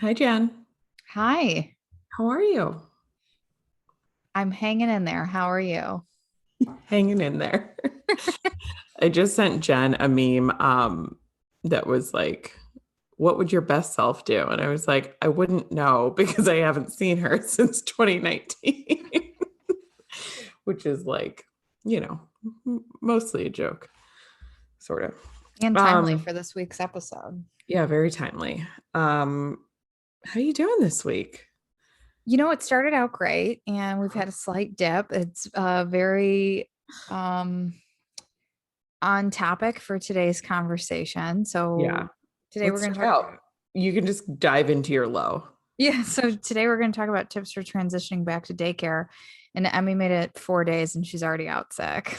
Hi, Jen. Hi, How are you? I'm hanging in there. How are you? Hanging in there. I just sent Jen a meme that was like, what would your best self do? And I was like, I wouldn't know because I haven't seen her since 2019, which is like, you know, mostly a joke, sort of. And timely Um, for this week's episode. yeah, very timely. How you doing this week? It started out great and we've had a slight dip. It's very um, on topic for today's conversation. Yeah, So today we're let's going to start talk out. about, You can just dive into your low. yeah, so today we're going to talk about tips for transitioning back to daycare. And Emmy made it 4 days and she's already out sick.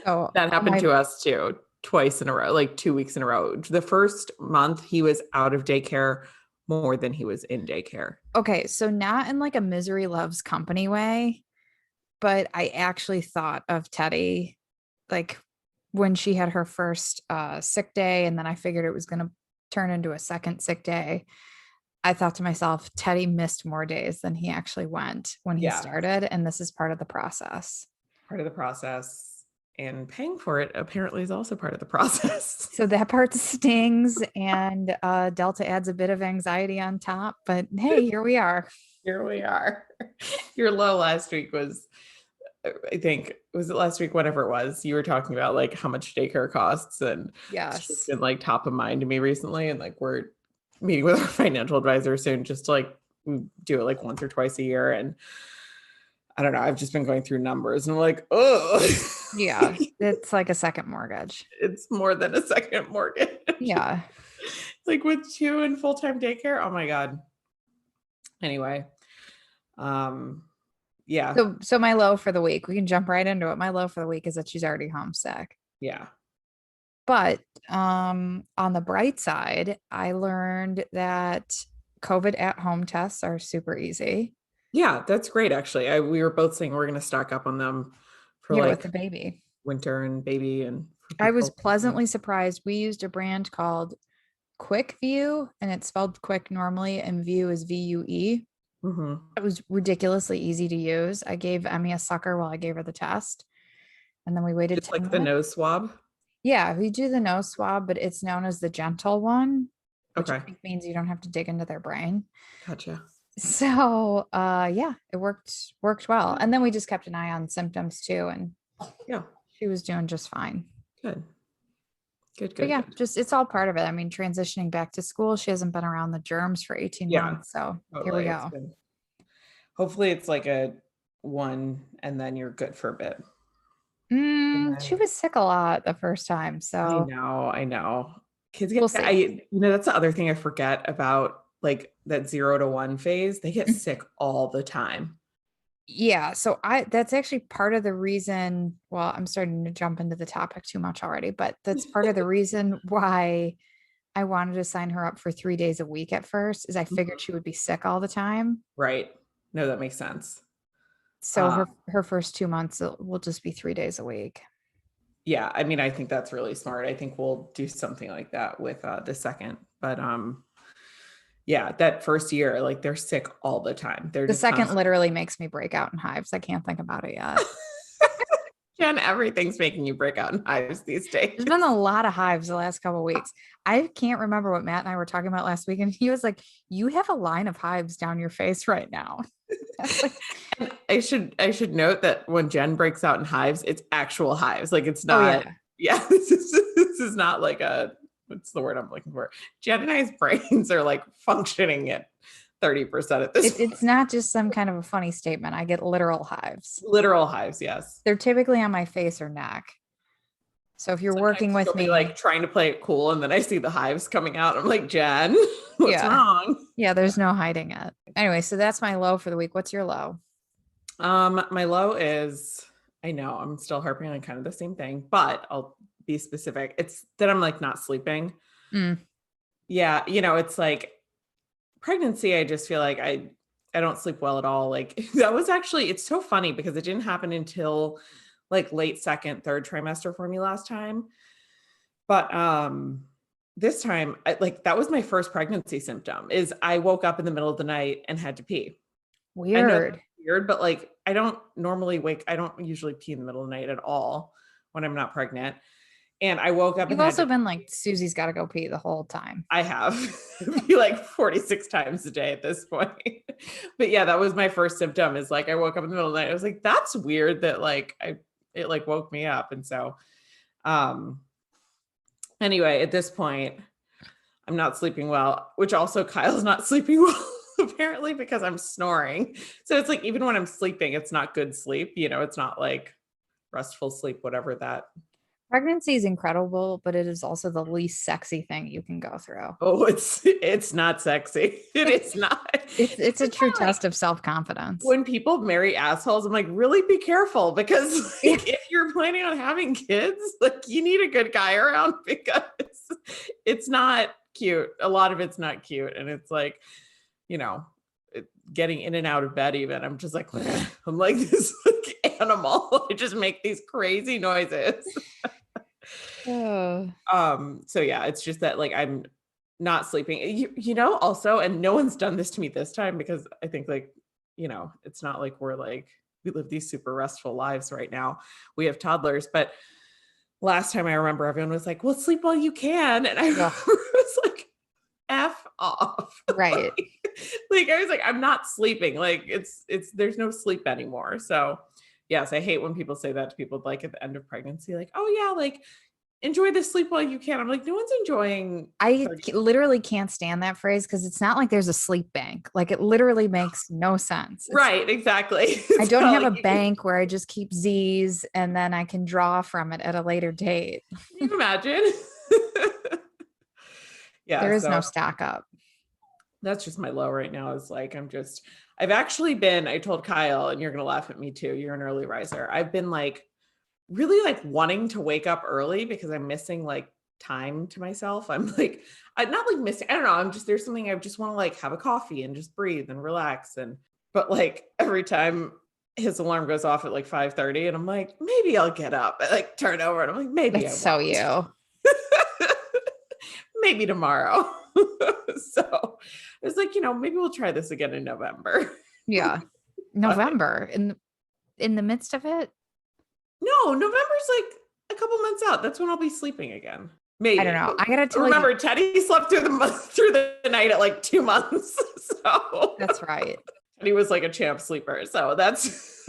So That all happened my to us too, twice in a row, like 2 weeks in a row. The first month he was out of daycare more than he was in daycare. Okay, so not in like a misery loves company way, but I actually thought of Teddy like when she had her first sick day, and then I figured it was going to turn into a second sick day. I thought to myself, Teddy missed more days than he actually went when he Yeah, started, and this is part of the process. part of the process. And paying for it apparently is also part of the process. So that part stings, and Delta adds a bit of anxiety on top. But hey, here we are. Here we are. Your low last week was, I think, was it last week, whatever it was, you were talking about like how much daycare costs. And it's just Yes. been like top of mind to me recently. And like we're meeting with our financial advisor soon, just to like do it like once or twice a year. And I don't know. I've just been going through numbers and I'm like, oh, Yeah, it's like a second mortgage. it's more than a second mortgage. Yeah. Like with two and full time daycare. Oh my God. Anyway, um, yeah, So my low for the week, we can jump right into it. My low for the week is that she's already homesick. yeah, But on the bright side, I learned that COVID at home tests are super easy. yeah. That's great. Actually, we were both saying we're going to stock up on them for Yeah, with the like baby. winter and baby and for I was people. pleasantly surprised. We used a brand called Quick View, and it's spelled quick normally, and View is VUE. Mm-hmm. It was ridiculously easy to use. I gave Emmy a sucker while I gave her the test, and then we waited Just 10 like the minutes. nose swab. Yeah, we do the nose swab, but it's known as the gentle one, which I Okay, think means you don't have to dig into their brain. gotcha. So yeah, it worked well. And then we just kept an eye on symptoms too, and Yeah, she was doing just fine. good, good, But good, yeah, good. just it's all part of it. I mean, transitioning back to school, she hasn't been around the germs for 18 Yeah, months. So here we totally. It's go. been hopefully it's like a one and then you're good for a bit. And She then was sick a lot the first time. I So know, I know. Kids we'll get see. that's the other thing I forget about like that 0 to 1 phase. They get Mm. sick all the time. Yeah, so I that's actually part of the reason. Well, I'm starting to jump into the topic too much already, but that's part of the reason why I wanted to sign her up for 3 days a week at first, is I figured Mhm. she would be sick all the time. Right. No, that makes sense. So Uh, her first 2 months will just be 3 days a week. yeah, I mean, I think that's really smart. I think we'll do something like that with the second. But yeah, that first year, like they're sick all the time. They're The just second constantly. literally makes me break out in hives. I can't think about it yet. Jen, everything's making you break out in hives these days. There's been a lot of hives the last couple of weeks. I can't remember what Matt and I were talking about last week, and he was like, "You have a line of hives down your face right now." I was like, And I should note that when Jen breaks out in hives, it's actual hives. Like it's "Oh not, yeah, yeah, this is not like a what's the word I'm looking for? Jen and I's brains are like functioning at 30% at this it's point. not just some kind of a funny statement. I get literal hives. Literal hives, yes. They're typically on my face or neck. So if you're Sometimes working with she'll be like me, trying to play it cool, and then I see the hives coming out. I'm like, Jen, what's yeah, wrong? yeah, there's no hiding it. Anyway, so that's my low for the week. What's your low? My low is I know I'm still harping on kind of the same thing, but I'll be specific. It's that I'm like not sleeping. Mm. Yeah, it's like pregnancy, I just feel like I don't sleep well at all. Like that was actually it's so funny because it didn't happen until like late second, third trimester for me last time. But this time, that was my first pregnancy symptom is I woke up in the middle of the night and had to pee. I know Weird. that's weird, but I don't I don't usually pee in the middle of the night at all when I'm not pregnant. And I woke up You've and had also to, been like, Susie's got to go pee the whole time. I have pee like 46 times a day at this point. But yeah, that was my first symptom is I woke up in the middle of the night. I was like, that's weird that it woke me up. And so, um, anyway, at this point, I'm not sleeping well, which also Kyle's not sleeping well apparently because I'm snoring. So it's even when I'm sleeping, it's not good sleep. It's not restful sleep, whatever that. Pregnancy is incredible, but it is also the least sexy thing you can go through. Oh, it's not sexy. It is not. It's a true not test of self-confidence. when people marry assholes, I'm really be careful because Yeah. if you're planning on having kids, you need a good guy around because it's not cute. A lot of it's not cute. And it's getting in and out of bed even. I'm just I'm like this animal. I just make these crazy noises. Oh. So yeah, it's just that I'm not sleeping. Also, and no one's done this to me this time because I think it's not we live these super restful lives right now. We have toddlers, but last time I remember everyone was like, well, sleep while you can. And I was like, F off. Right. I was like, I'm not sleeping. There's no sleep anymore. So yes, I hate when people say that to people at the end of pregnancy, oh yeah, enjoy the sleep while you can. I'm like, no one's enjoying. I literally can't stand that phrase because it's not like there's a sleep bank. It literally makes no sense. Right, exactly. I don't have a bank where I just keep Z's and then I can draw from it at a later date. Can you imagine? Yeah. There is no stack up. That's just my low right now is I've actually been, I told Kyle, and you're going to laugh at me too. You're an early riser. I've been really wanting to wake up early because I'm missing time to myself. I'm I'm not missing, I don't know. I'm just, there's something I just want to have a coffee and just breathe and relax. But every time his alarm goes off at 5:30 and I'm like, maybe I'll get up. I turn over and I'm like, maybe That's so you. Maybe tomorrow. So I was maybe we'll try this again in November. Yeah. November in the midst of it. No, November's a couple months out. That's when I'll be sleeping again. Maybe. I don't know. I gotta tell remember you. Teddy slept through the night at 2 months. So that's right. Teddy was a champ sleeper. So that's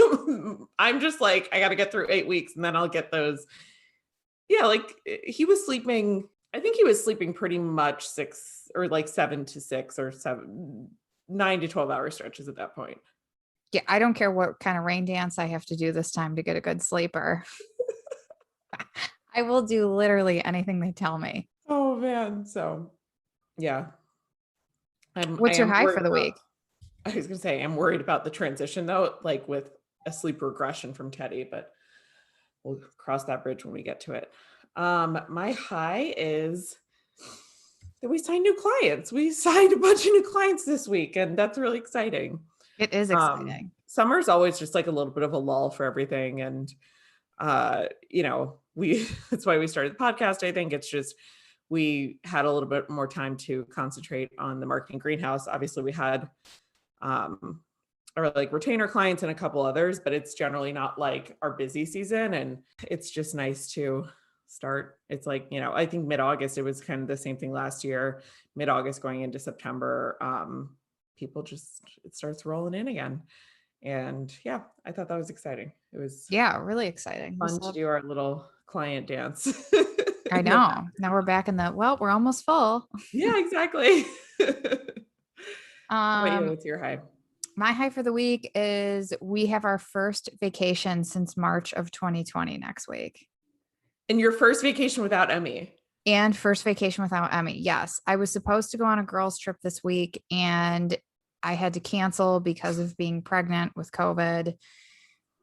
I'm just I gotta get through 8 weeks and then I'll get those. Yeah, he was sleeping. I think he was sleeping pretty much 6 or 7 to 6 or 9 to 12 hour stretches at that point. Yeah, I don't care what kind of rain dance I have to do this time to get a good sleeper. I will do literally anything they tell me. Oh man. So yeah. What's your high for the week? I was gonna say I'm worried about the transition though, with a sleep regression from Teddy, but we'll cross that bridge when we get to it. My high is that we signed new clients. We signed a bunch of new clients this week, and that's really exciting. It is exciting. Summer's always just a little bit of a lull for everything. And, that's why we started the podcast. I think it's just, we had a little bit more time to concentrate on the marketing greenhouse. Obviously we had, our retainer clients and a couple others, but it's generally not our busy season. And it's just nice to start. It's I think mid-August, it was kind of the same thing last year, mid-August going into September. People just, it starts rolling in again. And yeah, I thought that was exciting. It was really exciting. Fun to do our little client dance. I know. Now we're back in we're almost full. Yeah, exactly. What's your high? My high for the week is we have our first vacation since March of 2020 next week. And your first vacation without Emmy. And first vacation without Emmy. Yes. I was supposed to go on a girls' trip this week and I had to cancel because of being pregnant with COVID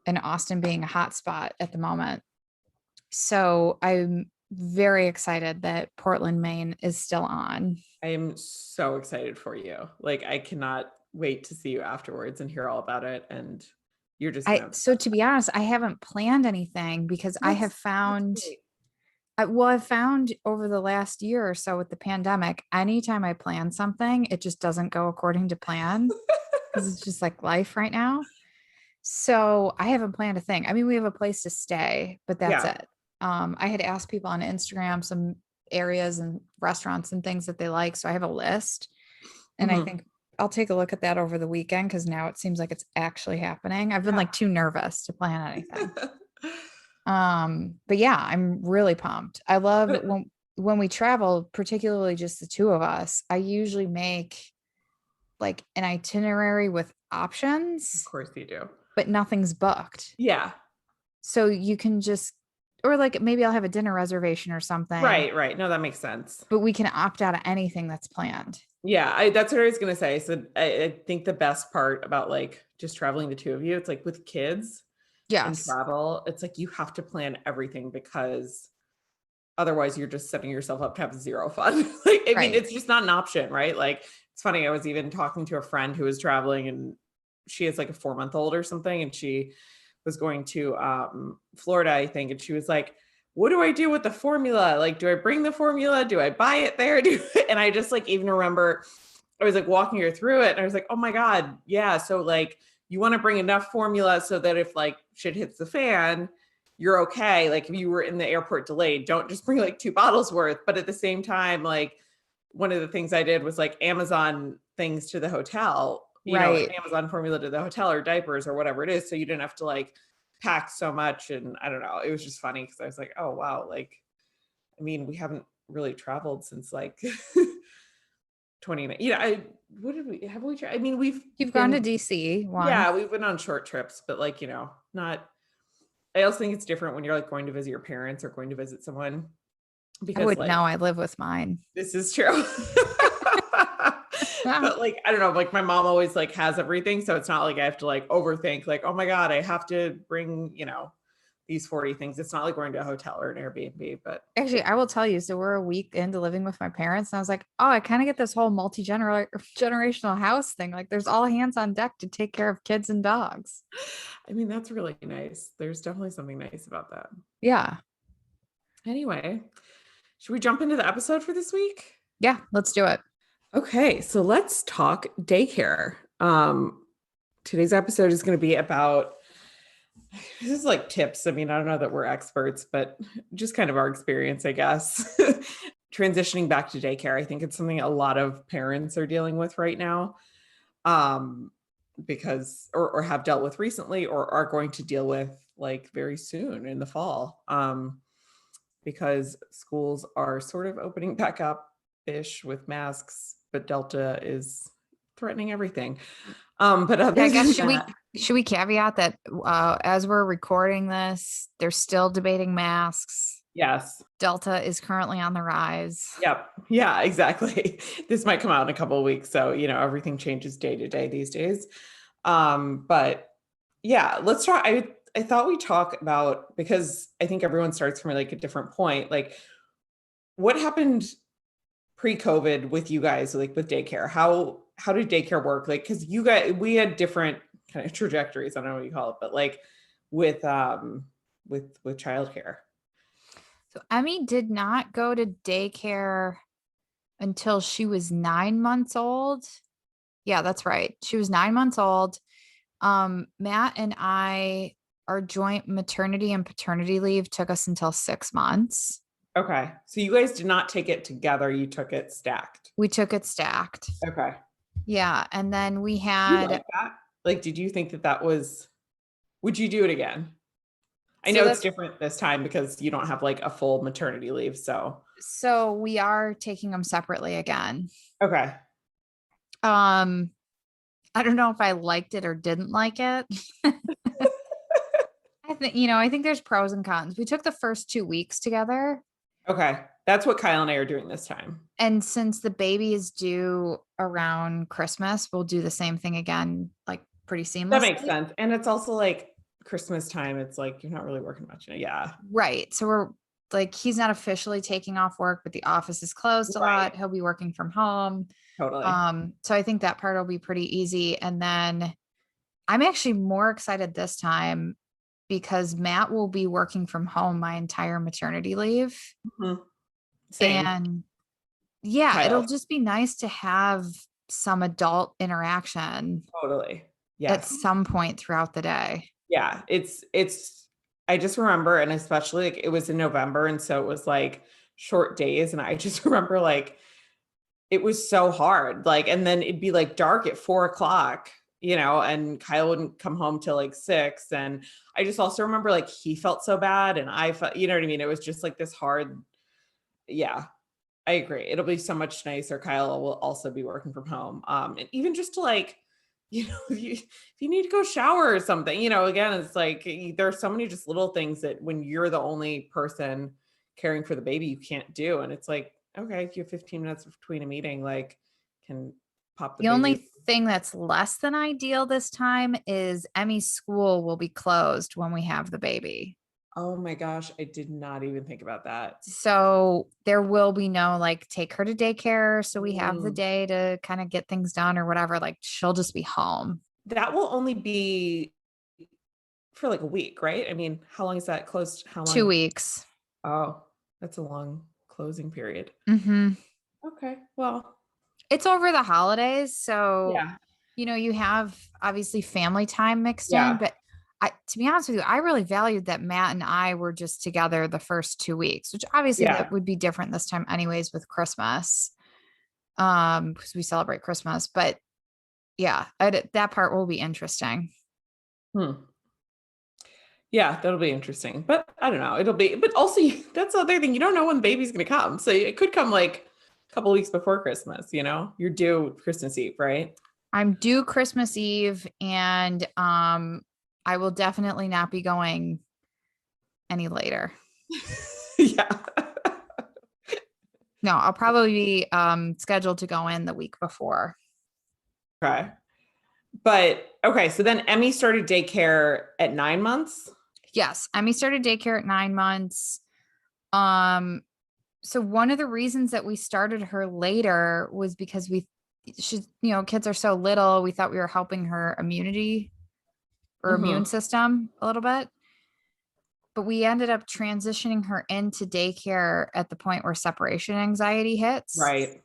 and Austin being a hot spot at the moment. So I'm very excited that Portland, Maine is still on. I am so excited for you. I cannot wait to see you afterwards and hear all about it. And you're just so to be honest, I haven't planned anything because I have found Well, I've found over the last year or so with the pandemic, anytime I plan something, it just doesn't go according to plan because it's just like life right now. So I haven't planned a thing. I mean, we have a place to stay, but that's Yeah. it. I had asked people on Instagram some areas and restaurants and things that they like. So I have a list. And I Hmm. think I'll take a look at that over the weekend because now it seems like it's actually happening. I've been Yeah. like too nervous to plan anything. But yeah, I'm really pumped. I love But when we travel, particularly just the two of us, I usually make like an itinerary with of options, course you do. but nothing's booked. Yeah. So you can just, or like maybe I'll have a dinner reservation or something, Right, right. No, that makes sense. but we can opt out of anything that's planned. Yeah, that's what I was gonna say. So I think the best part about like just traveling the two of you, it's like with kids and Yes. travel, it's like you have to plan everything because otherwise you're just setting yourself up to have zero fun. Like, I mean, Right. it's just not an option, right? Like, it's funny. I was even talking to a friend who was traveling and she has like a 4-month-old or something, and she was going to Florida, I think, and she was like, what do I do with the formula? Like, do I bring the formula? Do I buy it there? And I just like even remember I was like walking her through it and I was like, oh my God, yeah. So like you want to bring enough formula so that if like shit hits the fan, you're okay. Like if you were in the airport delayed, don't just bring like 2 bottles worth. But at the same time, like one of the things I did was like Amazon things to the hotel, Right. Amazon formula to the hotel or diapers or whatever it is. So you didn't have to like pack so much. And I don't know, it was just funny because I was like, oh wow, like, I mean, we haven't really traveled since like 29. I what did we have we I mean, we've You've gone to been DC yeah, once. we've been on short trips, but like, not I also think it's different when you're like going to visit your parents or going to visit someone I because wouldn't like know. I live with mine. this is true. Ah, But like, I don't know, like my mom always like has everything. So it's not like I have to like overthink, like, oh my God, I have to bring, these 40 things. It's not like going to a hotel or an Airbnb, but actually, I will tell you. So we're a week into living with my parents, and I was like, oh, I kind of get this whole generational house thing. Like, there's all hands on deck to take care of kids and dogs. I mean, that's really nice. There's definitely something nice about that. Yeah. Anyway, should we jump into the episode for this week? Yeah. Let's do it. Okay, so let's talk daycare. Today's episode is going to be about this is like tips. I mean, I don't know that we're experts, but just kind of our experience, I guess. Transitioning back to daycare, I think it's something a lot of parents are dealing with right now, um, because or have dealt with recently or are going to deal with like very soon in the fall, because schools are sort of opening back up ish with masks, but Delta is threatening everything. But Yeah, other I guess than that, should we caveat that as we're recording this, they're still debating masks. yes. Delta is currently on the rise. Yep. Yeah, exactly. This might come out in a couple of weeks. So, everything changes day to day these days. But yeah, let's try. I thought we talk about because I think everyone starts from like a different point. Like what happened pre-COVID with you guys, like with daycare? How did daycare work? Like, because you guys we had different kind of trajectories, I don't know what you call it, but like with with childcare. So Emmy did not go to daycare until she was 9 months old. Yeah, that's right. She was 9 months old. Matt and I, our joint maternity and paternity leave took us until 6 months. Okay. So you guys did not take it together, you took it stacked. We took it stacked. Okay. Yeah. And then we You had, like that? Like, did you think that was, would you do it again? I so know it's that's, different this time because you don't have like a full maternity leave. So, so we are taking them separately again. okay. Um, I don't know if I liked it or didn't like it. I think there's pros and cons. We took the first 2 weeks together. Okay. That's what Kyle and I are doing this time. And since the baby is due around Christmas, we'll do the same thing again, like pretty That makes seamlessly. sense. And it's also like Christmas time. It's like you're not really working much. Yeah. Right. So we're like, he's not officially taking off work, but the office is closed a Right. lot. He'll be working from home. Totally. So I think that part will be pretty easy. And then I'm actually more excited this time because Matt will be working from home my entire maternity leave. Mhm. Same. And yeah, it'll Kyle. just be nice to have some adult interaction Totally. at Yes. some point throughout the day. Yeah. I just remember, and especially like it was in November. And so it was like short days. And I just remember like it was so hard. Like, and then it'd be like dark at 4 o'clock, and Kyle wouldn't come home till like 6. And I just also remember like he felt so bad and I felt, you know what I mean? It was just like this hard, yeah. I agree. It'll be so much nicer. Kyle will also be working from home. And even just to like, if you need to go shower or something, again, it's like there's so many just little things that when you're the only person caring for the baby, you can't do. And it's like, okay, if you have 15 minutes between a meeting, like can pop the The baby. only thing that's less than ideal this time is Emmy's school will be closed when we have the baby. Oh my gosh, I did not even think about that. So there will be no like take her to daycare. So we have the Mm. day to kind of get things done or whatever. Like she'll just be home. That will only be for like a week, right? I mean, how long is that closed? How Two long? weeks. Oh, that's a long closing period. Mm-hmm. Okay. Well, It's over the holidays. So, yeah. you have obviously family time mixed in, Yeah. but to be honest with you, I really valued that Matt and I were just together the first 2 weeks, which obviously Yeah. that would be different this time anyways with Christmas. Because we celebrate Christmas, but yeah, that part will be interesting. Hmm. Yeah, that'll be interesting. But I don't know. But also that's the other thing. You don't know when the baby's going to come. So it could come like a couple weeks before Christmas. You're due Christmas Eve, right? I'm due Christmas Eve, and I will definitely not be going any later. Yeah. No, I'll probably be scheduled to go in the week before. Okay. But okay, so then Emmy started daycare at 9 months. Yes, Emmy started daycare at 9 months. Um, so one of the reasons that we started her later was because kids are so little, we thought we were helping her immunity or immune Hmm. system a little bit. But we ended up transitioning her into daycare at the point where separation anxiety hits. Right.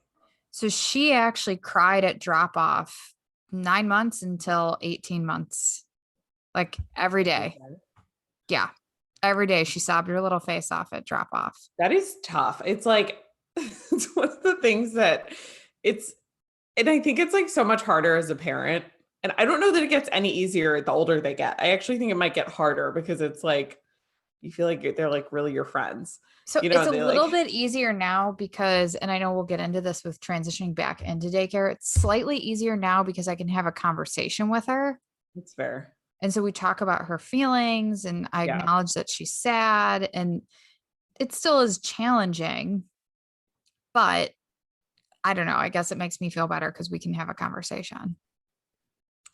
So she actually cried at drop off 9 months until 18 months, like every day. Yeah. Every day she sobbed her little face off at drop off. That is tough. It's like it's one of the things that it's and I think it's like so much harder as a parent. And I don't know that it gets any easier the older they get. I actually think it might get harder because it's like you feel like they're like really your friends. So it's a They little like bit easier now because, and I know we'll get into this with transitioning back into daycare. It's slightly easier now because I can have a conversation with her. it's fair. And so we talk about her feelings and I Yeah. acknowledge that she's sad and it still is challenging, but I don't know. I guess it makes me feel better because we can have a conversation.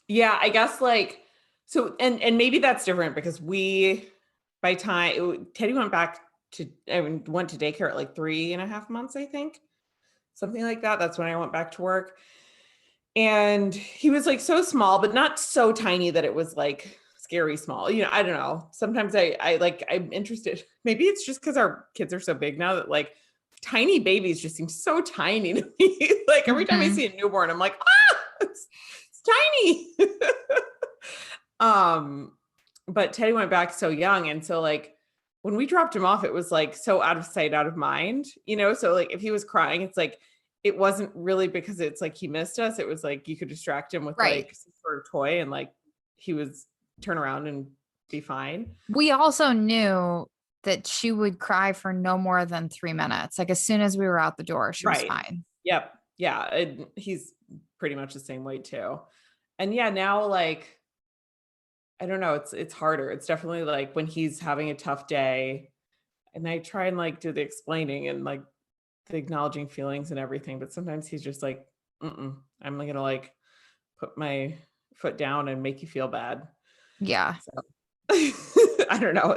Yeah, I guess like so and maybe that's different because Teddy went back to I mean, went to daycare at like 3.5 months, I think. Something like that. That's when I went back to work. And he was like so small, but not so tiny that it was like scary small. I don't know. Sometimes I'm interested. Maybe it's just because our kids are so big now that like tiny babies just seem so tiny to me. Like every time I Mhm. see a newborn, I'm like, it's tiny. But Teddy went back so young. And so like when we dropped him off, it was like so out of sight, out of mind. So like if he was crying, it's like it wasn't really because it's like he missed us. It was like you could distract him with Right. like some sort of toy and like he was turn around and be fine. We also knew that she would cry for no more than 3 minutes. Like as soon as we were out the door, she was Right. fine. Yep. Yeah. And he's pretty much the same way too. And yeah, now like I don't know, it's harder. It's definitely like when he's having a tough day and I try and like do the explaining and like the acknowledging feelings and everything, but sometimes he's just like, I'm gonna like put my foot down and make you feel bad. Yeah. So I don't know.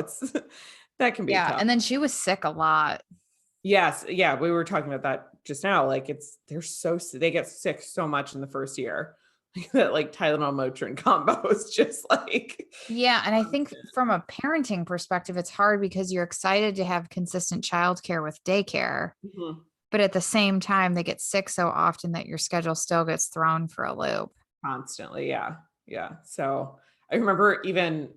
That can be Yeah. tough. And then she was sick a lot. Yes, yeah, we were talking about that just now. Like they get sick so much in the first year. that like Tylenol Motrin combo is just like Yeah. And I think from a parenting perspective, it's hard because you're excited to have consistent childcare with daycare, mhm, but at the same time, they get sick so often that your schedule still gets thrown for a loop. constantly. Yeah. Yeah. So I remember even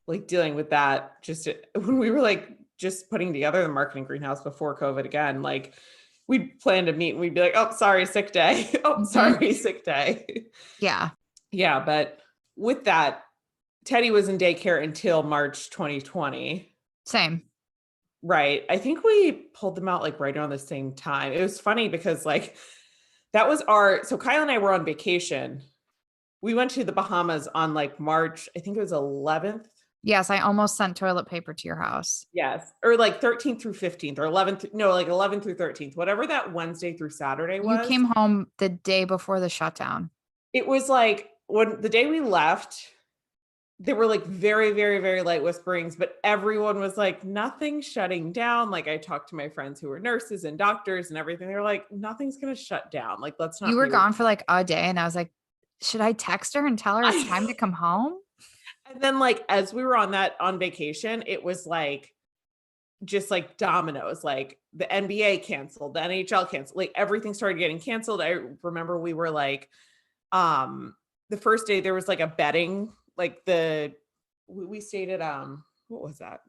like dealing with that just when we were like just putting together the marketing greenhouse before COVID again, like we'd plan to meet and we'd be like, oh, sorry, sick day. Oh, Mhm. sorry, sick day. Yeah. Yeah. But with that, Teddy was in daycare until March 2020. Same. Right. I think we pulled them out like right around the same time. It was funny because like that was so Kyle and I were on vacation. We went to the Bahamas on like March, I think it was 11th. Yes. I almost sent toilet paper to your house. Yes. Or like 13th through 15th or 11th. No, like 11th through 13th, whatever that Wednesday through Saturday You was. came home the day before the shutdown. It was like when the day we left, there were like very, very, very light whisperings, but everyone was like, nothing's shutting down. Like I talked to my friends who were nurses and doctors and everything. They were like, nothing's going to shut down. Like, let's You not were be gone for like a day, and I was like, should I text her and tell her it's time to come home? And then like, as we were on vacation, it was like, just like dominoes, like the NBA canceled, the NHL canceled, like everything started getting canceled. I remember we were like, the first day there was like a betting, like we stayed at what was that?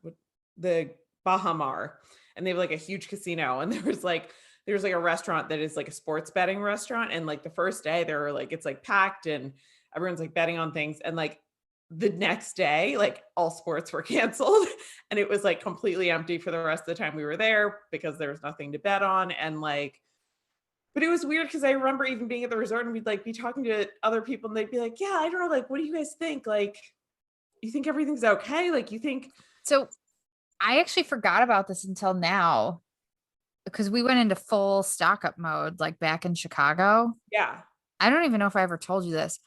The Bahamar, and they have like a huge casino, and there's like a restaurant that is like a sports betting restaurant, and like the first day they were like it's like packed and everyone's like betting on things, and like the next day like all sports were canceled and it was like completely empty for the rest of the time we were there because there was nothing to bet on. And like, but it was weird because I remember even being at the resort and we'd like be talking to other people and they'd be like, yeah, I don't know, like, what do you guys think? Like, you think everything's okay? Like, you think, So I actually forgot about this until now because we went into full stock up mode like back in Chicago. yeah. I don't even know if I ever told you this.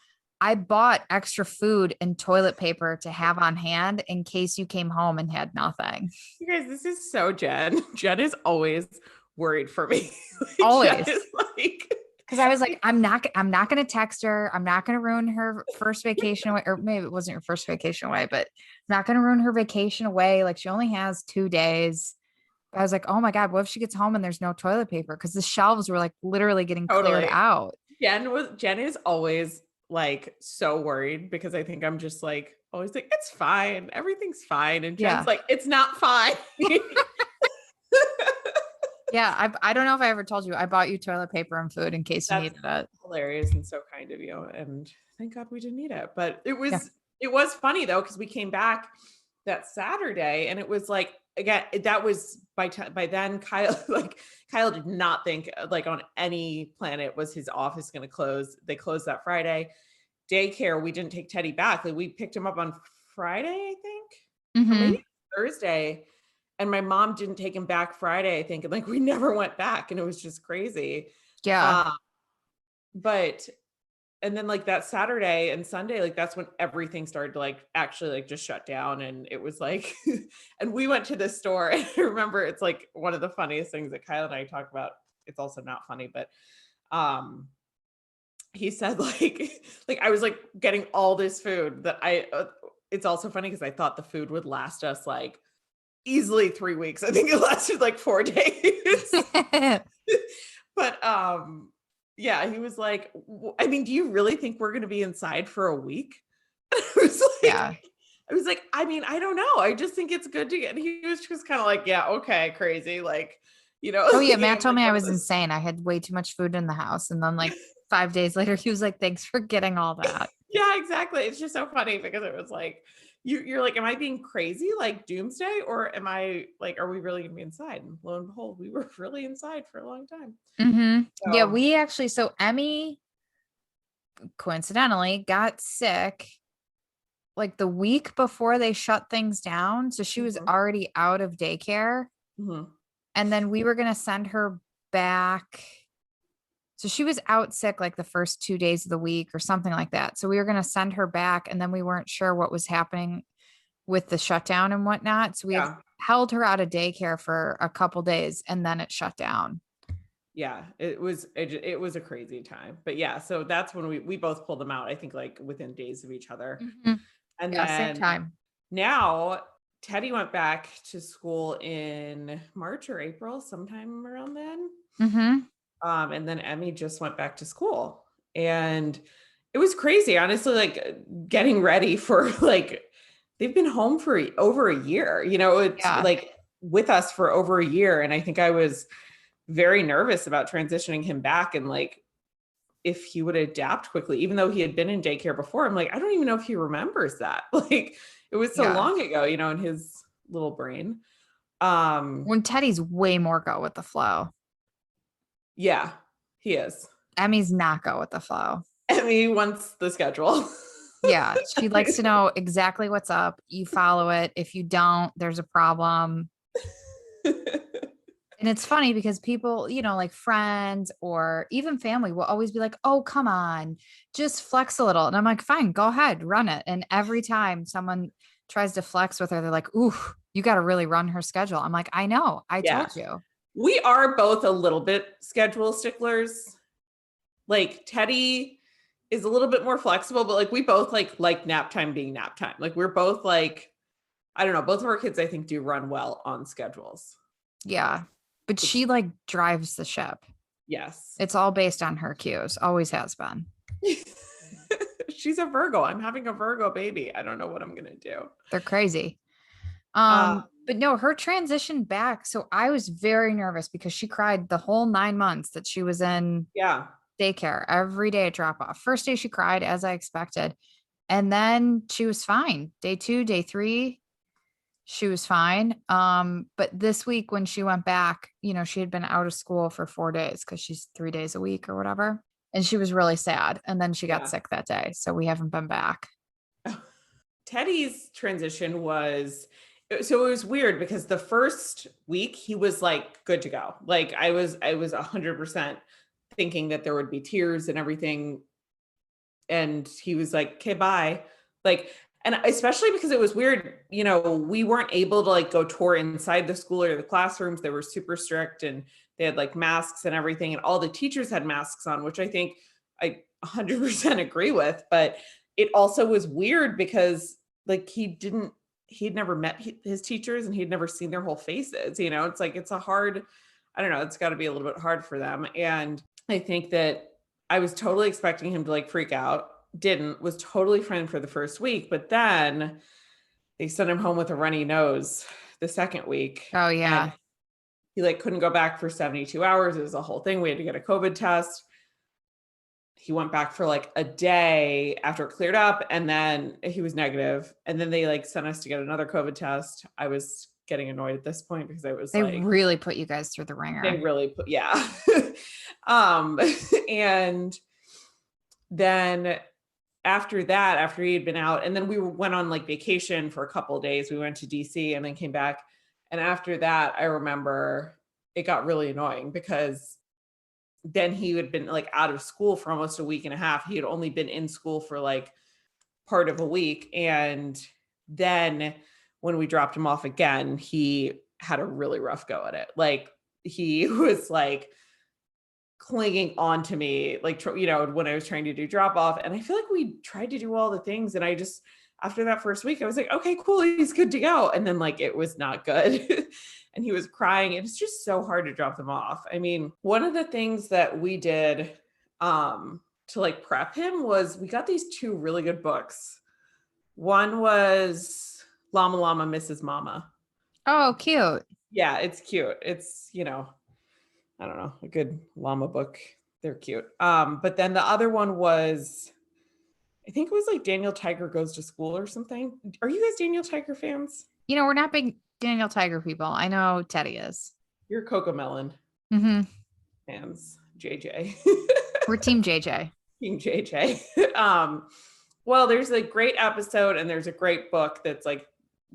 I bought extra food and toilet paper to have on hand in case you came home and had nothing. You guys, this is so Jen. Jen is always worried for me. Like, Jen Always. is like, Because I was like, I'm not going to text her. I'm not going to ruin her first vacation away. Or maybe it wasn't her first vacation away, but I'm not going to ruin her vacation away. Like she only has 2 days. I was like, oh my God, what if she gets home and there's no toilet paper? Because the shelves were like literally getting cleared totally. out. Jen is always like so worried because I think I'm just like always like, it's fine, everything's fine. And Jen's Yeah. like, it's not fine. Yeah. I don't know if I ever told you, I bought you toilet paper and food in case you That's needed it. hilarious and so kind of you. And thank God we didn't need it. But Yeah. it was funny though, because we came back that Saturday and it was like again, that was by then Kyle like Kyle did not think like on any planet was his office going to close. They closed that Friday. Daycare, we didn't take Teddy back. Like we picked him up on Friday, I think, or Hmm. maybe Thursday. And my mom didn't take him back Friday, I think. And like we never went back and it was just crazy. Yeah. Um, but and then like that Saturday and Sunday, like that's when everything started to like actually like just shut down. And it was like, and we went to the store. And I remember it's like one of the funniest things that Kyle and I talk about. It's also not funny, but um he said like I was like getting all this food that it's also funny because I thought the food would last us like easily 3 weeks. I think it lasted like 4 days. But yeah, he was like, I mean, do you really think we're going to be inside for a week? I was Yeah. like, I mean, I don't know. I just think it's good to get. He was just kind of like, yeah, okay, crazy, like, you know. Oh yeah. Like, Matt told me I one of was those- insane. I had way too much food in the house. And then like 5 days later, he was like, thanks for getting all that. Yeah, exactly. It's just so funny because it was like, you're like, am I being crazy, like doomsday, or am I like, are we really gonna be inside? And lo and behold, we were really inside for a long time. Yeah, So we actually, so Emmy coincidentally got sick like the week before they shut things down. So she was mhm, already out of daycare. mhm. And then we were going to send her back. So she was out sick like the first 2 days of the week or something like that. So we were going to send her back. And then we weren't sure what was happening with the shutdown and whatnot. So we had Yeah. held her out of daycare for a couple days and then it shut down. Yeah, it was a crazy time. But yeah, so that's when we both pulled them out, I think like within days of each other. Mhm. And Yeah, same then time. now Teddy went back to school in March or April, sometime around then. Mhm. And then Emmy just went back to school. And it was crazy, honestly, like getting ready for like they've been home for over a year, it's Yeah. like with us for over a year. And I think I was very nervous about transitioning him back and like if he would adapt quickly, even though he had been in daycare before. I'm like, I don't even know if he remembers that. Like it was so Yeah. long ago, in his little brain. Um, When Teddy's way more go with the flow. yeah, he is. Emmy's not go with the flow. Emmy wants the schedule. Yeah, she likes to know exactly what's up. You follow it. If you don't, there's a problem. And it's funny because people, like friends or even family will always be like, oh, come on, just flex a little. And I'm like, fine, go ahead, run it. And every time someone tries to flex with her, they're like, ooh, you got to really run her schedule. I'm like, I know, I Yeah. told you. We are both a little bit schedule sticklers. Like Teddy is a little bit more flexible, but like we both like nap time being nap time. Like we're both like, I don't know, both of our kids I think do run well on schedules. Yeah. But Which she like drives the ship. yes. It's all based on her cues, always has been. She's a Virgo. I'm having a Virgo baby. I don't know what I'm gonna do. They're crazy. Uh But no, her transition back. So I was very nervous because she cried the whole 9 months that she was in yeah. daycare every day at drop off. First day she cried as I expected. And then she was fine. Day 2, day 3, she was fine. But this week when she went back, she had been out of school for 4 days because she's 3 days a week or whatever. And she was really sad. And then she got Yeah. sick that day. So we haven't been back. Teddy's transition was so it was weird because the first week he was like good to go. Like I was 100% thinking that there would be tears and everything, and he was like, okay, bye. Like, and especially because it was weird, we weren't able to like go tour inside the school or the classrooms. They were super strict and they had like masks and everything, and all the teachers had masks on, which I think I 100% agree with. But it also was weird because like he'd never met his teachers and he'd never seen their whole faces. It's like it's a hard, I don't know, it's got to be a little bit hard for them. And I think that I was totally expecting him to like freak out. Didn't, was totally fine for the first week, but then they sent him home with a runny nose the second week. Oh, And yeah. he like couldn't go back for 72 hours. It was a whole thing. We had to get a COVID test. He went back for like a day after it cleared up, and then he was negative. And then they like sent us to get another COVID test. I was getting annoyed at this point because I was They like, really put you guys through the they ringer. really put, yeah. um, and then after that, after he had been out, and then we went on like vacation for a couple of days. We went to DC and then came back. And after that, I remember it got really annoying because then he had been like out of school for almost a week and a half. He had only been in school for like part of a week. And then when we dropped him off again, he had a really rough go at it. Like he was like clinging on to me, like, when I was trying to do drop off. And I feel like we tried to do all the things. And I just, after that first week, I was like, okay, cool, he's good to go. And then like, it was not good. And he was crying. It's just so hard to drop them off. I mean, one of the things that we did to like prep him was we got these two really good books. One was Llama Llama Mrs. Mama. Oh, cute. Yeah, it's cute. It's, I don't know, a good llama book. They're cute. But then the other one was, I think it was like Daniel Tiger Goes to School or something. Are you guys Daniel Tiger fans? We're not big Daniel Tiger people. I know Teddy is. You're Coco Melon Hmm. fans, JJ. We're Team JJ. Team JJ. Well, there's a great episode and there's a great book that's like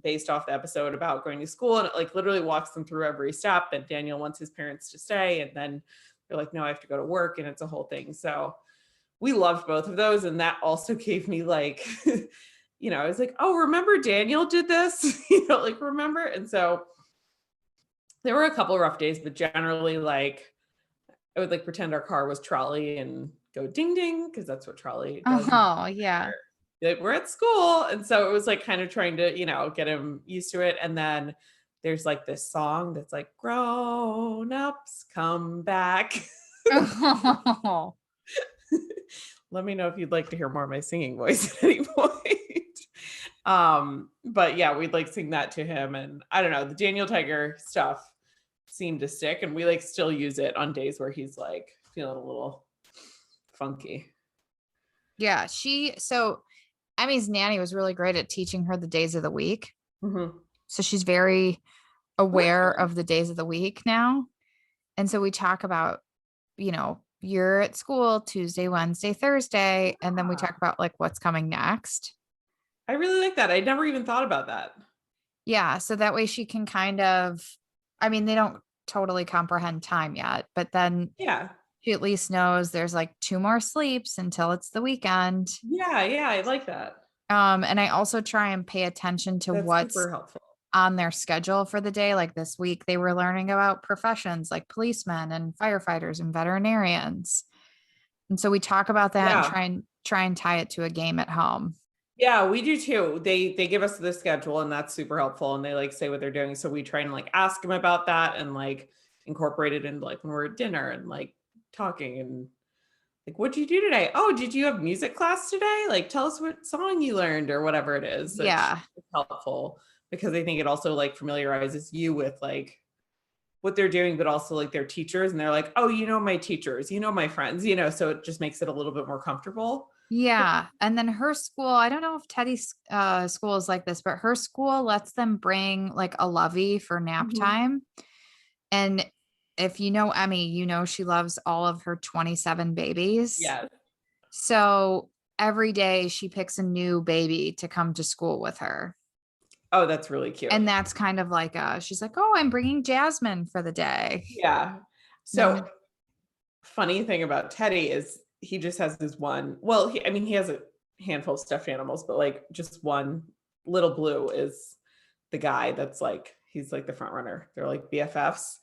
based off the episode about going to school, and it like literally walks them through every step. And Daniel wants his parents to stay, and then they're like, no, I have to go to work, and it's a whole thing. So we loved both of those, and that also gave me like I was like, oh, remember Daniel did this. Like remember. And so there were a couple of rough days, but generally like I would like pretend our car was trolley and go ding ding, because that's what trolley does. Oh, yeah. Like, we're at school. And so it was like kind of trying to, get him used to it. And then there's like this song that's like, grown ups come back. Oh, Let me know if you'd like to hear more of my singing voice at any point. But yeah, we'd like sing that to him. And I don't know, the Daniel Tiger stuff seemed to stick, and we like still use it on days where he's like feeling a little funky. yeah. So Emmy's nanny was really great at teaching her the days of the week. Mm-hmm. So she's very aware Good. of the days of the week now. And so we talk about, you're at school Tuesday, Wednesday, Thursday. And then we talk about like what's coming next. I really like that. I never even thought about that. Yeah. So that way she can kind of, they don't totally comprehend time yet, but then Yeah. she at least knows there's like 2 more sleeps until it's the weekend. Yeah, I like that. And I also try and pay attention to That's what's super helpful. on their schedule for the day. Like this week, they were learning about professions like policemen and firefighters and veterinarians. And so we talk about that and Yeah. try and tie it to a game at home. Yeah, we do too. They give us the schedule, and that's super helpful. And they like say what they're doing. So we try and like ask them about that and like incorporate it into like when we're at dinner and like talking and like, what'd you do today? Oh, did you have music class today? Like, tell us what song you learned or whatever it is. Yeah. It's helpful, because I think it also like familiarizes you with like what they're doing, but also like their teachers. And they're like, oh, my teachers, my friends, so it just makes it a little bit more comfortable. Yeah. And then her school, I don't know if Teddy's school is like this, but her school lets them bring like a lovey for nap Mhm. time. And if you know Emmy, she loves all of her 27 babies. Yeah. So every day she picks a new baby to come to school with her. Oh, that's really cute. And that's kind of like she's like, oh, I'm bringing Jasmine for the day. Yeah. So Then funny thing about Teddy is he just has this one. Well, he has a handful of stuffed animals, but like just one. Little Blue is the guy that's like, he's like the front runner. They're like BFFs.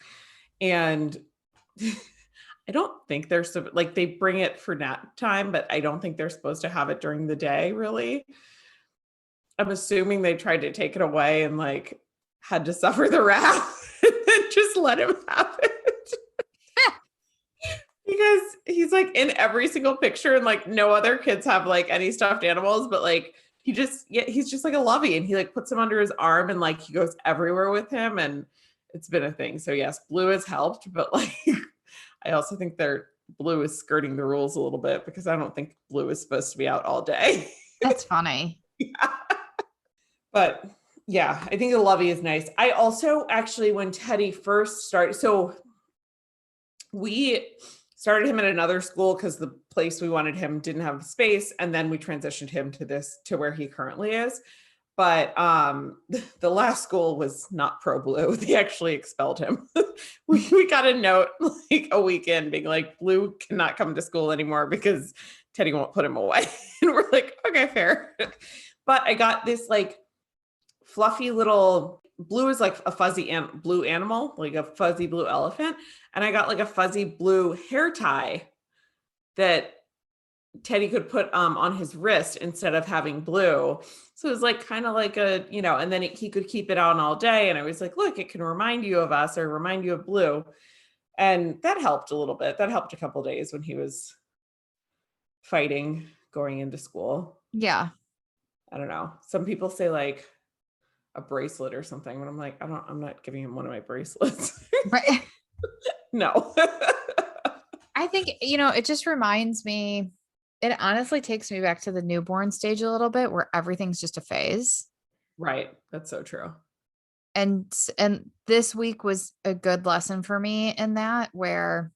And I don't think they're like, they bring it for nap time, but I don't think they're supposed to have it during the day, really. I'm assuming they tried to take it away and like had to suffer the wrath and then just let him have it. Because he's like in every single picture, and like no other kids have like any stuffed animals, but like he's just like a lovey, and he like puts him under his arm and like he goes everywhere with him, and it's been a thing. So yes, Blue has helped, but like I also think Blue is skirting the rules a little bit, because I don't think Blue is supposed to be out all day. that's funny. Yeah. But yeah, I think the lovey is nice. I also actually, when Teddy first started, so we started him at another school because the place we wanted him didn't have space. And then we transitioned him to where he currently is. But the last school was not pro Blue. They actually expelled him. we got a note like a week in being like, Blue cannot come to school anymore because Teddy won't put him away. And we're like, okay, fair. But I got this like fluffy little, Blue is like a fuzzy blue animal, like a fuzzy blue elephant. And I got like a fuzzy blue hair tie that Teddy could put on his wrist instead of having Blue. So it was like kind of like a, and then he could keep it on all day. And I was like, look, it can remind you of us or remind you of Blue. And that helped a little bit. That helped a couple days when he was fighting going into school. Yeah. I don't know. Some people say like a bracelet or something, but I'm like, I'm not giving him one of my bracelets. Right. No. I think, it just reminds me, it honestly takes me back to the newborn stage a little bit where everything's just a phase. Right. That's so true. And this week was a good lesson for me in that, where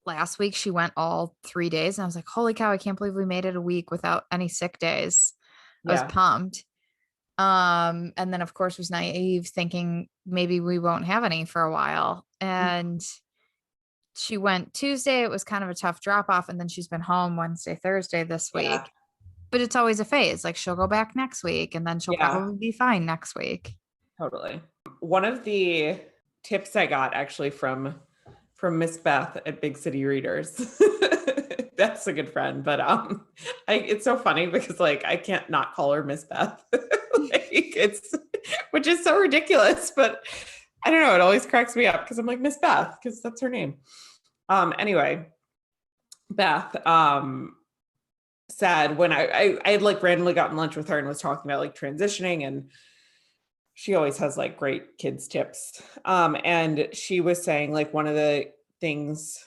last week she went all 3 days and I was like, holy cow, I can't believe we made it a week without any sick days. I was pumped. And then of course was naive thinking maybe we won't have any for a while. And she went Tuesday. It was kind of a tough drop off. And then she's been home Wednesday, Thursday this week, but it's always a phase. Like she'll go back next week and then she'll probably be fine next week. Totally. One of the tips I got actually from from Miss Beth at Big City Readers. That's a good friend, but it's so funny because like I can't not call her Miss Beth. Like it's which is so ridiculous, but I don't know, it always cracks me up because I'm like Miss Beth because that's her name. Anyway, Beth said when I had like randomly gotten lunch with her and was talking about like transitioning, and she always has like great kids tips. And she was saying like one of the things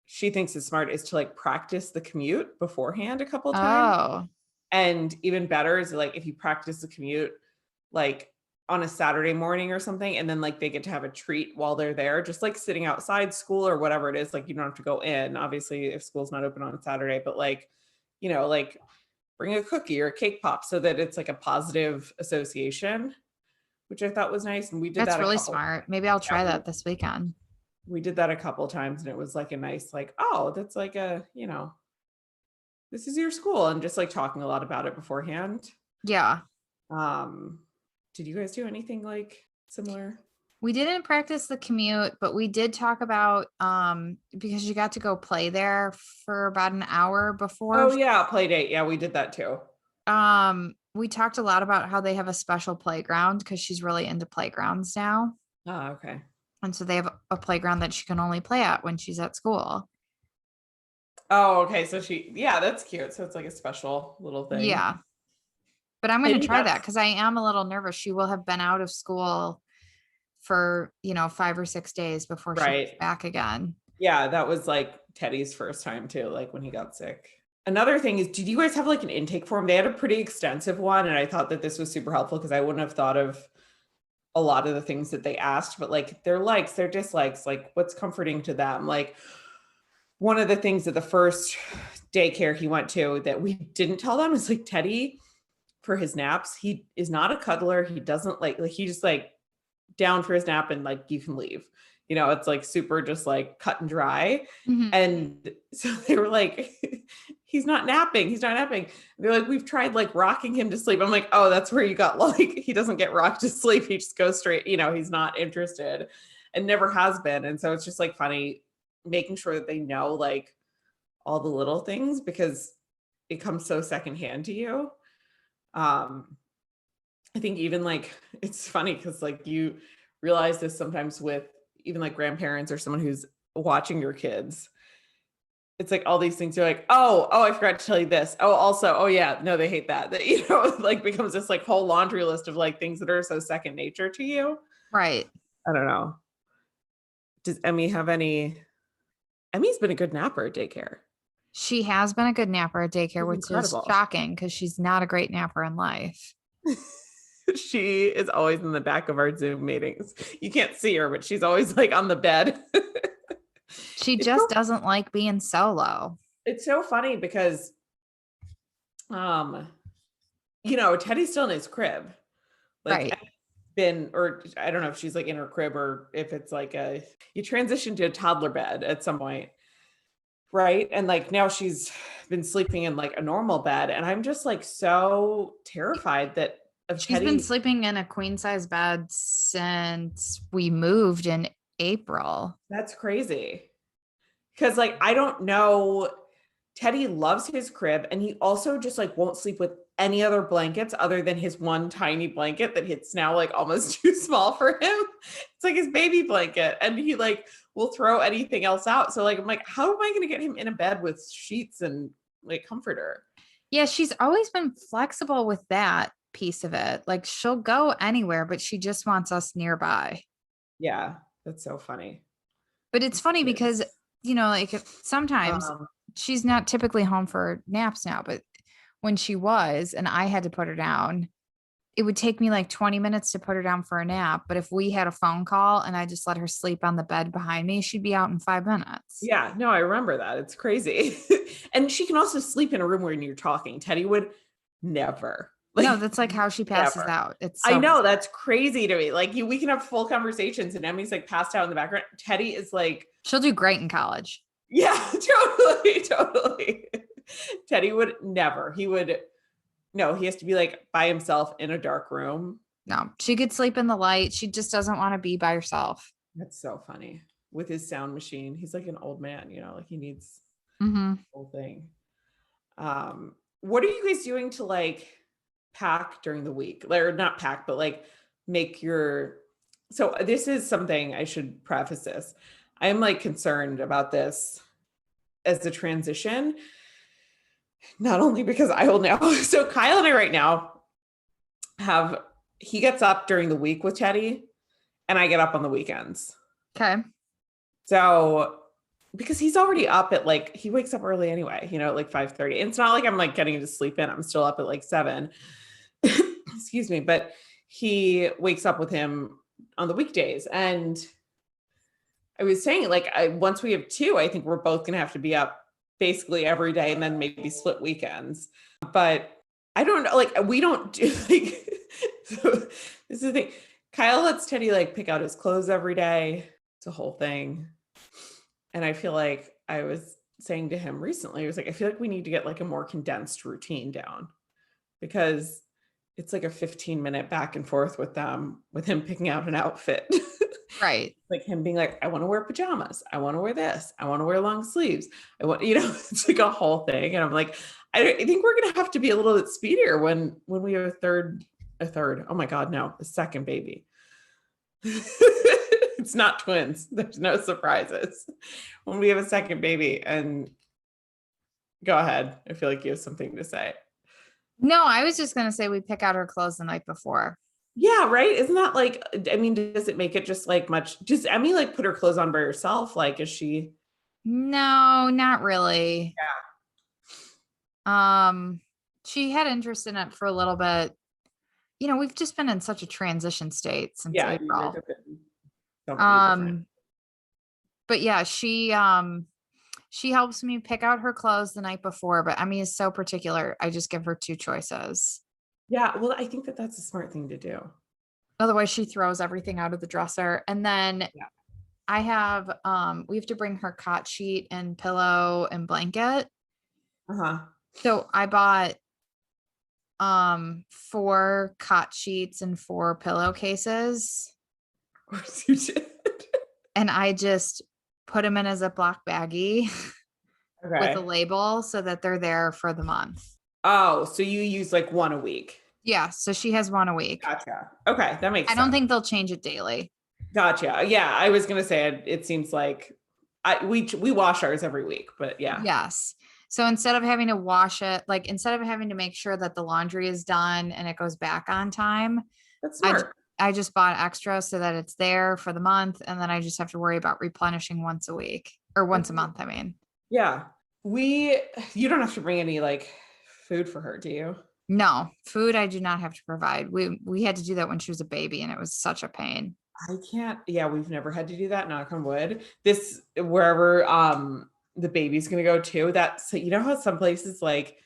she thinks is smart is to like practice the commute beforehand a couple times. Oh, And even better is like if you practice the commute like on a Saturday morning or something, and then like they get to have a treat while they're there, just like sitting outside school or whatever it is. Like you don't have to go in, obviously, if school's not open on a Saturday, but like, like bring a cookie or a cake pop so that it's like a positive association, which I thought was nice. And we did that's that a really couple. smart. Maybe I'll try Yeah, that this weekend. we did that a couple times, and it was like a nice, like, oh, that's like this is your school, and just like talking a lot about it beforehand. Yeah. Um, did you guys do anything like similar? We didn't practice the commute, but we did talk about because you got to go play there for about an hour before. Oh yeah, play date. Yeah, we did that too. We talked a lot about how they have a special playground because she's really into playgrounds now. Oh, okay. And so they have a playground that she can only play at when she's at school. Oh, okay. So yeah, that's cute. So it's like a special little thing. Yeah. But I'm I going to think try that that's because I am a little nervous. She will have been out of school for, 5 or 6 days before she gets right. back again. Yeah, that was like Teddy's first time too, like when he got sick. Another thing is, did you guys have like an intake form? They had a pretty extensive one, and I thought that this was super helpful because I wouldn't have thought of a lot of the things that they asked, but like their likes, their dislikes, like what's comforting to them. Like one of the things that the first daycare he went to that we didn't tell them is like Teddy for his naps, he is not a cuddler. He doesn't like he just like down for his nap and like you can leave. It's like super just like cut and dry. Mhm. And so they were like, he's not napping. He's not napping. They're like, we've tried like rocking him to sleep. I'm like, oh, that's where you got like, he doesn't get rocked to sleep. He just goes straight, he's not interested and never has been. And so it's just like funny making sure that they know like all the little things because it comes so secondhand to you. I think even like it's funny because like you realize this sometimes with even like grandparents or someone who's watching your kids. It's like all these things you're like, oh, I forgot to tell you this. Oh, also, oh yeah, no, they hate that. That like becomes this like whole laundry list of like things that are so second nature to you. Right. I don't know. Does Emmy have any? Emmy's been a good napper at daycare. She has been a good napper at daycare, She's which is incredible. shocking because she's not a great napper in life. She is always in the back of our Zoom meetings. You can't see her, but she's always like on the bed. She It's just so, doesn't like being solo. it's so funny because, um, Teddy's still in his crib. Like Right. or I don't know if she's like in her crib or if it's like you transition to a toddler bed at some point. Right. And like now she's been sleeping in like a normal bed. And I'm just like so terrified that of She's been Teddy. sleeping in a queen size bed since we moved in April. That's crazy. Cause like I don't know. Teddy loves his crib and he also just like won't sleep with any other blankets other than his one tiny blanket that it's now like almost too small for him. It's like his baby blanket and he like will throw anything else out. So like I'm like, how am I going to get him in a bed with sheets and like comforter? Yeah, she's always been flexible with that piece of it. Like she'll go anywhere, but she just wants us nearby. Yeah, that's so funny. But it's funny because, like sometimes Um, she's not typically home for naps now, but when she was and I had to put her down, it would take me like 20 minutes to put her down for a nap. But if we had a phone call and I just let her sleep on the bed behind me, she'd be out in 5 minutes. yeah, no, I remember that. It's crazy. And she can also sleep in a room when you're talking. Teddy would never. No, Like that's like how she passes never. out. It's I so know bizarre. that's crazy to me. Like we can have full conversations and Emmy's like passed out in the background. Teddy is like, She'll do great in college. yeah, totally, totally. Teddy would never. He would no, he has to be like by himself in a dark room. No, she could sleep in the light. She just doesn't want to be by herself. That's so funny. with his sound machine. He's like an old man, like he needs Mm-hmm. the whole thing. What are you guys doing to like pack during the week? Or not pack, but like make your, so this is something I should preface this. I'm like concerned about this as the transition, not only because I will now. So Kyle and I right now he gets up during the week with Teddy and I get up on the weekends. Okay. So because he's already up at like, he wakes up early anyway, at like 5:30. It's not like I'm like getting to sleep in. I'm still up at like 7. Excuse me. But he wakes up with him on the weekdays. And I was saying like, once we have 2, I think we're both going to have to be up basically every day and then maybe split weekends. But I don't know, like we don't do like, so this is the thing. Kyle lets Teddy like pick out his clothes every day. It's a whole thing. And I feel like I was saying to him recently, I was like, I feel like we need to get like a more condensed routine down because it's like a 15-minute back and forth with him picking out an outfit. Right. Like him being like, I want to wear pajamas. I want to wear this. I want to wear long sleeves. I want, it's like a whole thing. And I'm like, I think we're going to have to be a little bit speedier when we have a third. Oh my God, no, a second baby. It's not twins. There's no surprises when we have a second baby. And go ahead. I feel like you have something to say. No, I was just going to say we pick out her clothes the night before. Yeah, right. Isn't that like, I mean, does it make it just like much, just Emmy like put her clothes on by herself? Like, is she? No, not really. Yeah. She had interest in it for a little bit. We've just been in such a transition state since Yeah. You guys April. have been so many different. But yeah, she helps me pick out her clothes the night before, but Emmy is so particular. I just give her 2 choices. Yeah. Well, I think that that's a smart thing to do. Otherwise, she throws everything out of the dresser. And then Yeah. I have we have to bring her cot sheet and pillow and blanket. Uh-huh. So I bought 4 cot sheets and 4 pillowcases. Of course you did. And I just put them in a Ziploc baggie with a label so that they're there for the month. Oh, so you use like 1 a week. Yeah, so she has 1 a week. Gotcha. Okay, that makes sense. I don't think they'll change it daily. Gotcha. Yeah, I was gonna say it seems like we wash ours every week, but yeah. Yes. So instead of having to wash it, like instead of having to make sure that the laundry is done and it goes back on time, That's smart. I just bought extra so that it's there for the month. And then I just have to worry about replenishing once a week or once a month. I mean, yeah. You don't have to bring any like food for her, do you? no, food I do not have to provide. We had to do that when she was a baby and it was such a pain. I can't. Yeah, we've never had to do that. Knock on wood. This wherever the baby's gonna go to. That's, you know how some places like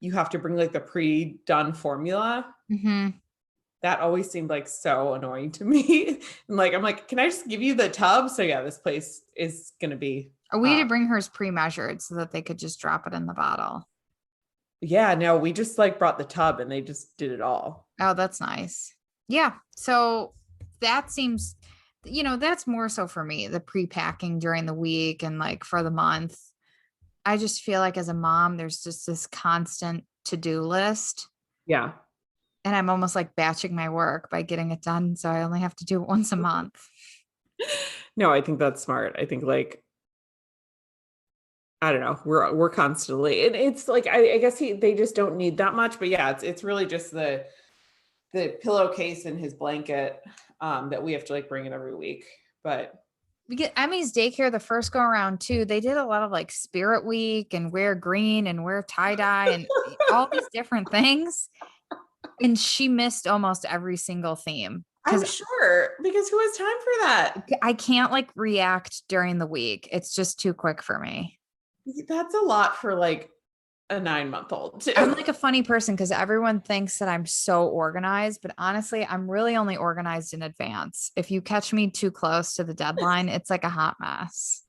you have to bring like the pre-done formula. Mm-hmm. That always seemed like so annoying to me. And like I'm like, can I just give you the tub? So yeah, this place is gonna be. We had to bring hers pre-measured so that they could just drop it in the bottle. Yeah, no, we just like brought the tub and they just did it all. Oh, that's nice. Yeah. So that seems, that's more so for me, the pre-packing during the week and like for the month. I just feel like as a mom, there's just this constant to-do list. Yeah. And I'm almost like batching my work by getting it done. So I only have to do it once a month. No, I think that's smart. I think like, I don't know. We're constantly, and it's like, I guess they just don't need that much, but yeah, it's really just the pillowcase and his blanket that we have to like bring in every week. But We get Emmy's daycare the first go around too. They did a lot of like spirit week and wear green and wear tie-dye and all these different things. And she missed almost every single theme. I'm sure, because who has time for that? I can't like react during the week. It's just too quick for me. That's a lot for like a 9-month-old too. I'm like a funny person because everyone thinks that I'm so organized, but honestly, I'm really only organized in advance. If you catch me too close to the deadline, it's like a hot mess.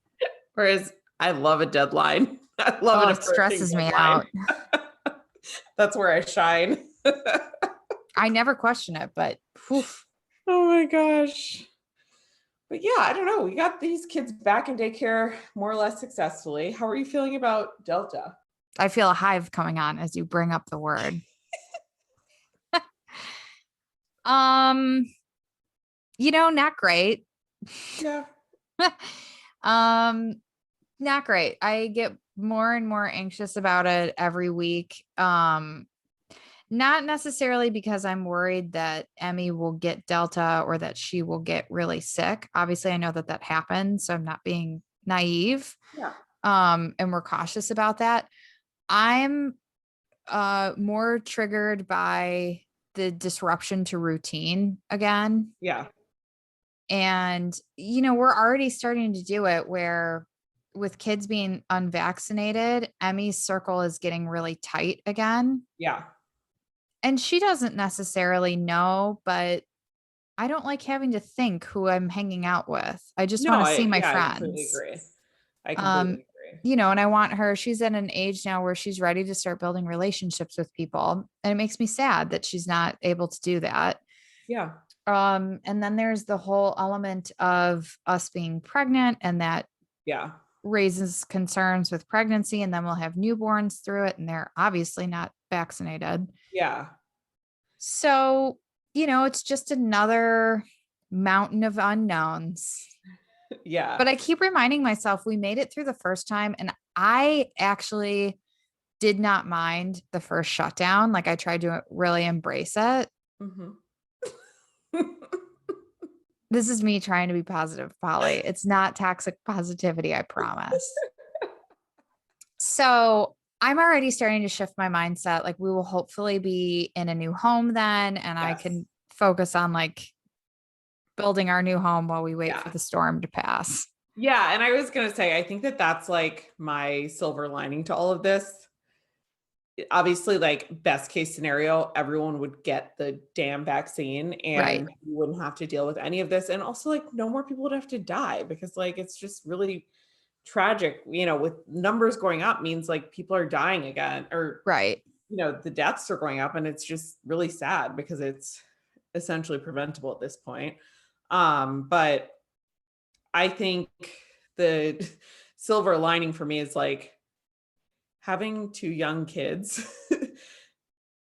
Whereas I love a deadline. I love it stresses me out. That's where I shine. I never question it, but whew. Oh my gosh. But yeah, I don't know. We got these kids back in daycare more or less successfully. How are you feeling about Delta? I feel a hive coming on as you bring up the word. Um, not great. Yeah. um, not great. I get more and more anxious about it every week. Not necessarily because I'm worried that Emmy will get Delta or that she will get really sick. Obviously, I know that that happens, so I'm not being naive. Yeah. And we're cautious about that. I'm more triggered by the disruption to routine again. Yeah. And, we're already starting to do it where with kids being unvaccinated, Emmy's circle is getting really tight again. Yeah. And she doesn't necessarily know, but I don't like having to think who I'm hanging out with. I just No, want to see my I completely friends. agree. I Um, completely agree. and I want her, she's at an age now where she's ready to start building relationships with people. And it makes me sad that she's not able to do that. Yeah. And then there's the whole element of us being pregnant, and that Yeah. raises concerns with pregnancy. And then we'll have newborns through it, and they're obviously not vaccinated. Yeah. So, it's just another mountain of unknowns. Yeah. But I keep reminding myself we made it through the first time, and I actually did not mind the first shutdown. Like, I tried to really embrace it. Mhm. This is me trying to be positive, Polly. It's not toxic positivity, I promise. So I'm already starting to shift my mindset. Like, we will hopefully be in a new home then, and I Yes. can focus on like building our new home while we wait for Yeah. the storm to pass. Yeah. And I was going to say, I think that that's like my silver lining to all of this. Obviously, like best case scenario, everyone would get the damn vaccine Right. and you wouldn't have to deal with any of this. And also, like, no more people would have to die because, like, it's just really tragic, with numbers going up means like people are dying again, or, Right. the deaths are going up. And it's just really sad because it's essentially preventable at this point. But I think the silver lining for me is like having two young kids.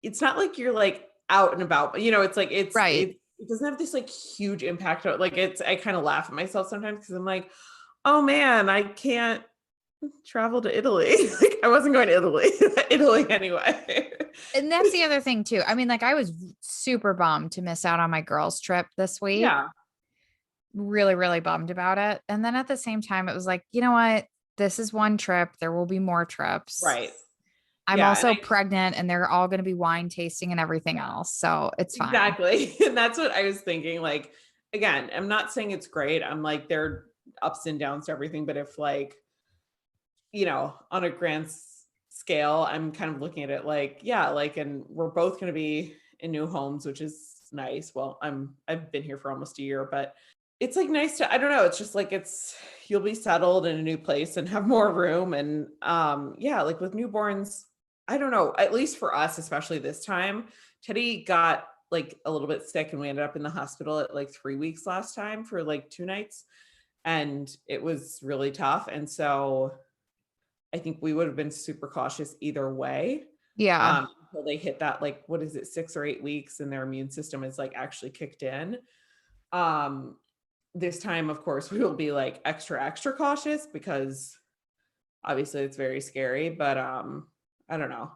It's not like you're like out and about, but it's like Right. it doesn't have this like huge impact on like I kind of laugh at myself sometimes because I'm like, oh man, I can't travel to Italy. Like I wasn't going to Italy anyway. And that's the other thing too. I mean, like, I was super bummed to miss out on my girls' trip this week. Yeah, Really, really bummed about it. And then at the same time, it was like, you know what? This is one trip. There will be more trips. right. I'm Yeah, and also pregnant, and they're all going to be wine tasting and everything yeah, else. So it's fine. exactly. And that's what I was thinking. Like, again, I'm not saying it's great. I'm like, there are ups and downs to everything, but if like, on a grand scale, I'm kind of looking at it like, yeah, like, and we're both going to be in new homes, which is nice. Well, I've been here for almost a year, but it's like nice to, I don't know. It's just like, you'll be settled in a new place and have more room. And, yeah, like with newborns, I don't know, at least for us, especially this time, Teddy got like a little bit sick and we ended up in the hospital at like 3 weeks last time for like 2 nights. And it was really tough. And so I think we would have been super cautious either way, Yeah. until they hit that, like, what is it, 6 or 8 weeks, and their immune system is like actually kicked in. Um, this time, of course, we will be like extra, extra cautious because obviously it's very scary, but I don't know.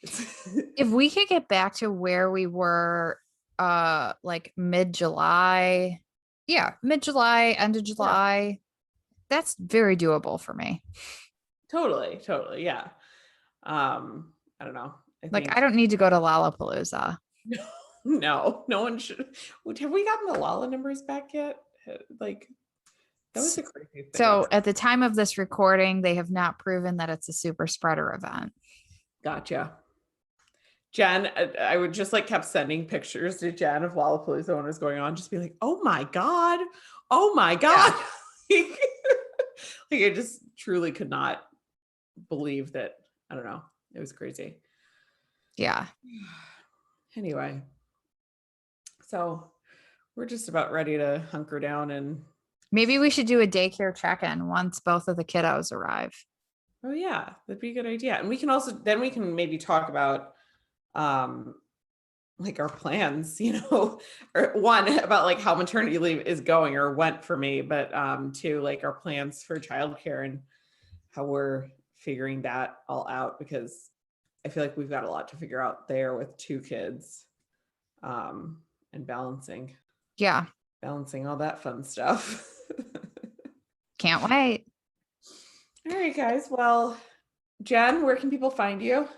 It's If we could get back to where we were like mid-July, yeah, mid-July, end of yeah, July, that's very doable for me. totally, totally, yeah. I don't know. I Like, I think don't need to go to Lollapalooza. no one should. Have we gotten the Lala numbers back yet? Like that was S- the crazy thing. So at the time of this recording, they have not proven that it's a super spreader event. Gotcha. Jen, I would just like kept sending pictures to Jen of Lollapalooza when it was going on, just be like, oh my God. Oh my God. Yeah. like I just truly could not believe that. I don't know. It was crazy. Yeah. Anyway, so we're just about ready to hunker down and Maybe we should do a daycare check-in once both of the kiddos arrive. oh yeah, that'd be a good idea. And we can also then we can maybe talk about um like our plans, or one about like how maternity leave is going or went for me, but two, like our plans for childcare and how we're figuring that all out, because I feel like we've got a lot to figure out there with two kids, and Yeah, balancing all that fun stuff. can't wait. All right, guys. Well, Jen, where can people find you?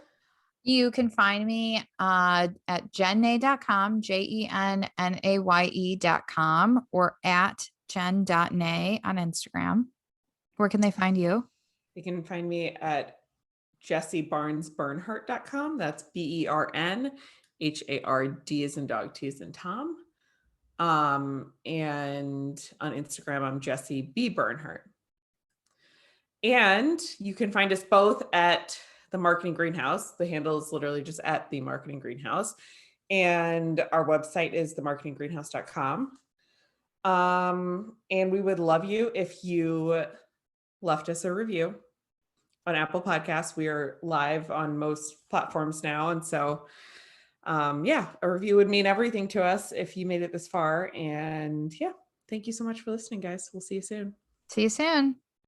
You can find me at jennay.com, JENNAYE.com, or at jen.nay on Instagram. Where can they find you? You can find me at jessiebarnesbernhardt.com. That's BERNHARD as in dog, T as in Tom. And on Instagram, I'm Jessie B. Bernhardt. And you can find us both at the Marketing Greenhouse. The handle is literally just at the Marketing Greenhouse. And our website is themarketinggreenhouse.com. And we would love you if you left us a review on Apple Podcasts. We are live on most platforms now. And so, yeah, a review would mean everything to us if you made it this far. And yeah, thank you so much for listening, guys. We'll see you soon. See you soon.